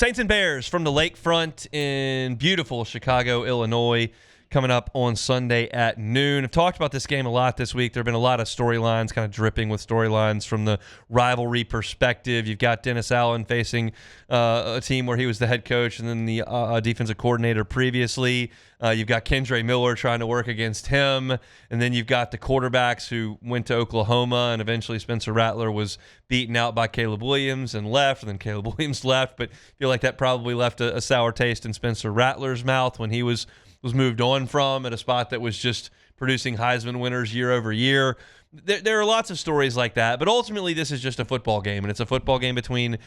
Saints and Bears from the lakefront in beautiful Chicago, Illinois, coming up on Sunday at noon. I've talked about this game a lot this week. There have been a lot of storylines, kind of dripping with storylines from the rivalry perspective. You've got Dennis Allen facing a team where he was the head coach and then the defensive coordinator previously. You've got Kendre Miller trying to work against him. And then you've got the quarterbacks who went to Oklahoma, and eventually Spencer Rattler was beaten out by Caleb Williams and left, and then Caleb Williams left. But I feel like that probably left a sour taste in Spencer Rattler's mouth when he was moved on from at a spot that was just producing Heisman winners year over year. There are lots of stories like that, but ultimately this is just a football game, and it's a football game between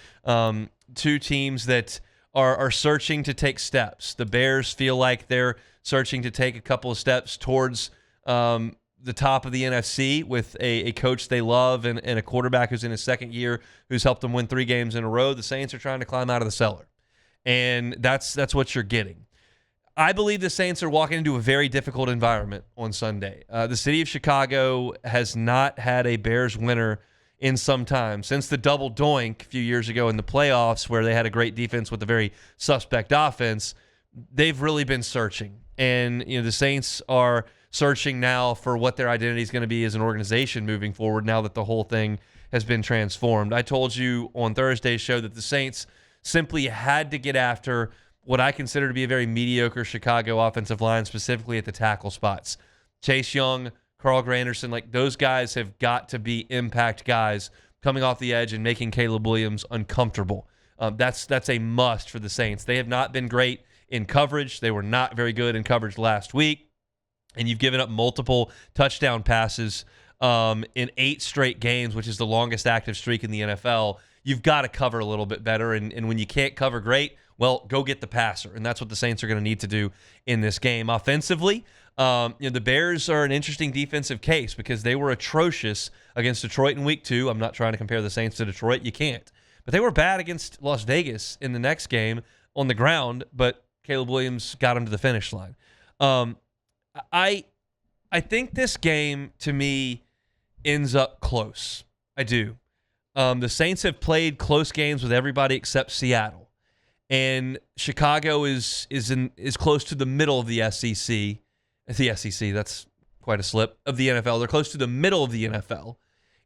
two teams that are searching to take steps. The Bears feel like they're searching to take a couple of steps towards the top of the NFC with a coach they love and a quarterback who's in his second year who's helped them win 3 games in a row. The Saints are trying to climb out of the cellar, and that's what you're getting. I believe the Saints are walking into a very difficult environment on Sunday. The city of Chicago has not had a Bears winner in some time. Since the double doink a few years ago in the playoffs where they had a great defense with a very suspect offense, they've really been searching. And the Saints are searching now for what their identity is going to be as an organization moving forward now that the whole thing has been transformed. I told you on Thursday's show that the Saints simply had to get after what I consider to be a very mediocre Chicago offensive line, specifically at the tackle spots. Chase Young, Carl Granderson, like those guys have got to be impact guys coming off the edge and making Caleb Williams uncomfortable. That's a must for the Saints. They have not been great in coverage. They were not very good in coverage last week, and you've given up multiple touchdown passes in 8 straight games, which is the longest active streak in the NFL. You've got to cover a little bit better, and when you can't cover great, well, go get the passer, and that's what the Saints are going to need to do in this game. Offensively, the Bears are an interesting defensive case because they were atrocious against Detroit in Week 2. I'm not trying to compare the Saints to Detroit. You can't. But they were bad against Las Vegas in the next game on the ground, but Caleb Williams got them to the finish line. I think this game, to me, ends up close. I do. The Saints have played close games with everybody except Seattle. And Chicago is close to the middle of the SEC. The SEC, that's quite a slip, of the NFL. They're close to the middle of the NFL.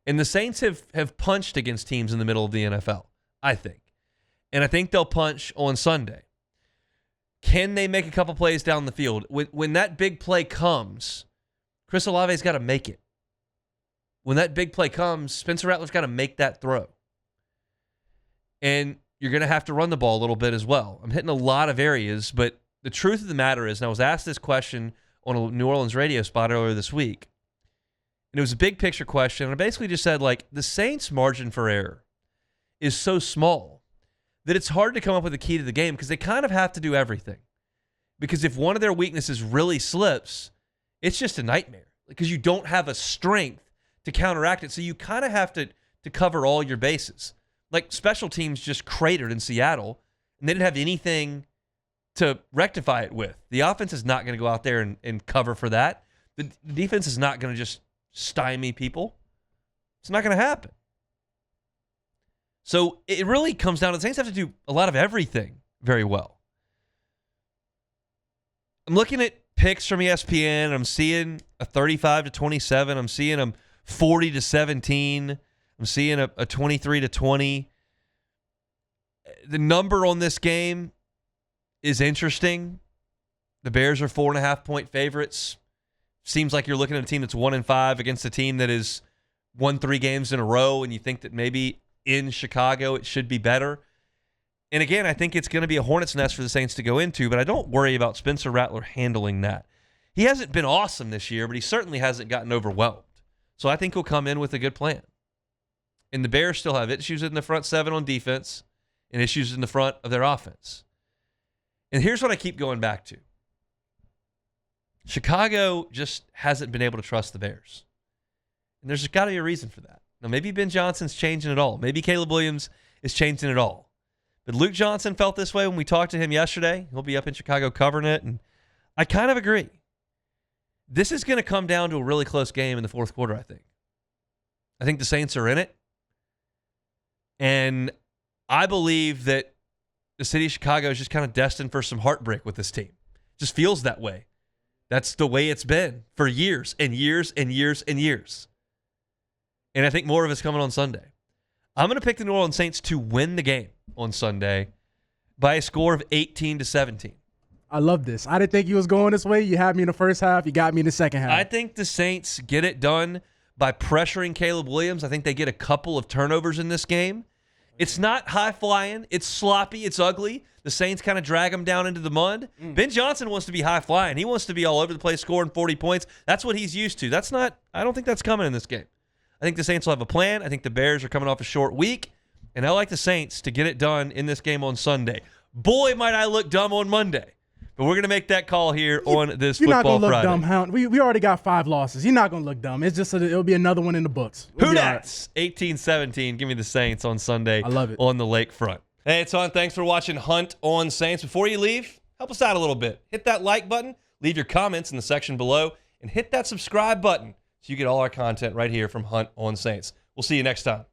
And the Saints have punched against teams in the middle of the NFL, I think. And I think they'll punch on Sunday. Can they make a couple plays down the field? When that big play comes, Chris Olave's got to make it. When that big play comes, Spencer Rattler's got to make that throw. And you're going to have to run the ball a little bit as well. I'm hitting a lot of areas, but the truth of the matter is, and I was asked this question on a New Orleans radio spot earlier this week, and it was a big picture question, and I basically just said, the Saints' margin for error is so small that it's hard to come up with a key to the game because they kind of have to do everything. Because if one of their weaknesses really slips, it's just a nightmare because you don't have a strength to counteract it, so you kind of have to cover all your bases. Like special teams just cratered in Seattle, and they didn't have anything to rectify it with. The offense is not going to go out there and cover for that. The defense is not going to just stymie people. It's not going to happen. So it really comes down to the Saints have to do a lot of everything very well. I'm looking at picks from ESPN, and I'm seeing a 35-27. I'm seeing them 40-17. I'm seeing a 23-20. The number on this game is interesting. The Bears are 4.5-point favorites. Seems like you're looking at a team that's 1-5 against a team that has won 3 games in a row, and you think that maybe in Chicago it should be better. And again, I think it's going to be a hornet's nest for the Saints to go into, but I don't worry about Spencer Rattler handling that. He hasn't been awesome this year, but he certainly hasn't gotten overwhelmed. So I think he'll come in with a good plan. And the Bears still have issues in the front 7 on defense and issues in the front of their offense. And here's what I keep going back to. Chicago just hasn't been able to trust the Bears. And there's got to be a reason for that. Now, maybe Ben Johnson's changing it all. Maybe Caleb Williams is changing it all. But Luke Johnson felt this way when we talked to him yesterday. He'll be up in Chicago covering it, and I kind of agree. This is going to come down to a really close game in the fourth quarter, I think. I think the Saints are in it. And I believe that the city of Chicago is just kind of destined for some heartbreak with this team. Just feels that way. That's the way it's been for years and years and years and years. And I think more of it's coming on Sunday. I'm going to pick the New Orleans Saints to win the game on Sunday by a score of 18-17. I love this. I didn't think you was going this way. You had me in the first half. You got me in the second half. I think the Saints get it done by pressuring Caleb Williams. I think they get a couple of turnovers in this game. It's not high-flying. It's sloppy. It's ugly. The Saints kind of drag them down into the mud. Ben Johnson wants to be high-flying. He wants to be all over the place scoring 40 points. That's what he's used to. I don't think that's coming in this game. I think the Saints will have a plan. I think the Bears are coming off a short week. And I like the Saints to get it done in this game on Sunday. Boy, might I look dumb on Monday. But we're going to make that call here on this You're Football not gonna Friday. look dumb, Hound. We already got 5 losses. You're not going to look dumb. It's just it'll be another one in the books. Who that's? 18-17. Give me the Saints on Sunday. I love it. On the lakefront. Hey, it's Hunt. Thanks for watching Hunt on Saints. Before you leave, help us out a little bit. Hit that like button. Leave your comments in the section below. And hit that subscribe button so you get all our content right here from Hunt on Saints. We'll see you next time.